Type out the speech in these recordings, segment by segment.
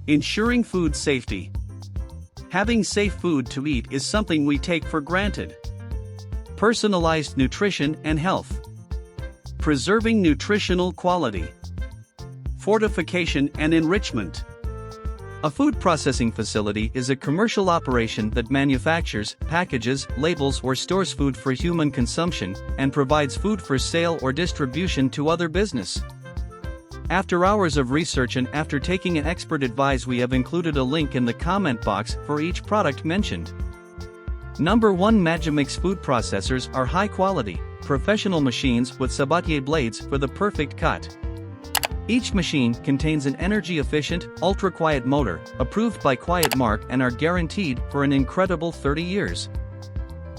Ensuring food safety. Having safe food to eat is something we take for granted. Personalized nutrition and health. Preserving nutritional quality. Fortification and enrichment. A food processing facility is a commercial operation that manufactures, packages, labels or stores food for human consumption, and provides food for sale or distribution to other business. After hours of research and after taking an expert advice, we have included a link in the comment box for each product mentioned. Number 1, Magimix food processors are high quality, professional machines with Sabatier blades for the perfect cut. Each machine contains an energy-efficient, ultra-quiet motor, approved by Quiet Mark and are guaranteed for an incredible 30 years.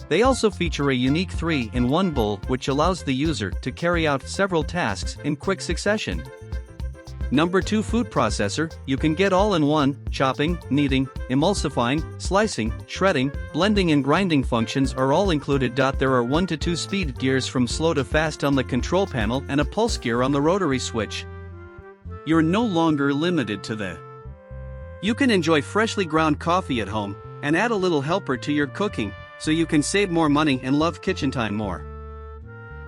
They also feature a unique 3-in-1 bowl which allows the user to carry out several tasks in quick succession. Number 2, food processor. You can get all-in-one, chopping, kneading, emulsifying, slicing, shredding, blending and grinding functions are all included. There are 1 to 2 speed gears from slow to fast on the control panel and a pulse gear on the rotary switch. You're no longer limited to the. You can enjoy freshly ground coffee at home, and add a little helper to your cooking, so you can save more money and love kitchen time more.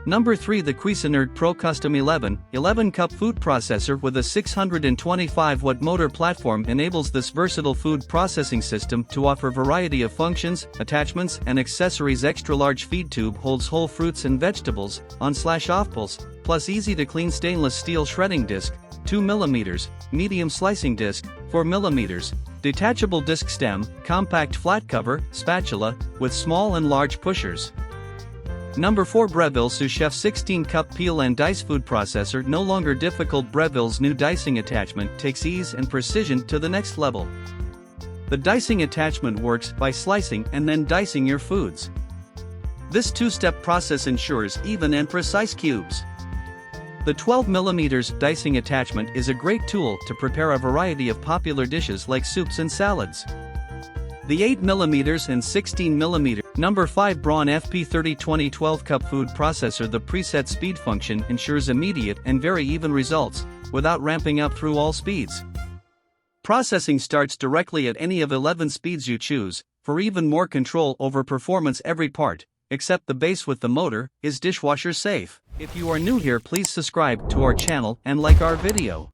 Number 3, the Cuisinart Pro Custom 11 cup food processor with a 625-watt motor platform enables this versatile food processing system to offer variety of functions, attachments and accessories. Extra large feed tube holds whole fruits and vegetables, on/off pulse, plus easy to clean stainless steel shredding disc, 2 mm, medium slicing disc, 4 mm, detachable disc stem, compact flat cover, spatula, with small and large pushers. Number 4, Breville Sous Chef 16-cup peel and dice food processor. No longer difficult. Breville's new dicing attachment takes ease and precision to the next level. The dicing attachment works by slicing and then dicing your foods. This two-step process ensures even and precise cubes. The 12 mm dicing attachment is a great tool to prepare a variety of popular dishes like soups and salads. The 8 mm and 16 mm. Number 5, Braun FP3020 12-cup food processor. The preset speed function ensures immediate and very even results, without ramping up through all speeds. Processing starts directly at any of 11 speeds you choose, for even more control over performance. Every part, except the base with the motor, is dishwasher safe. If you are new here, please subscribe to our channel and like our video.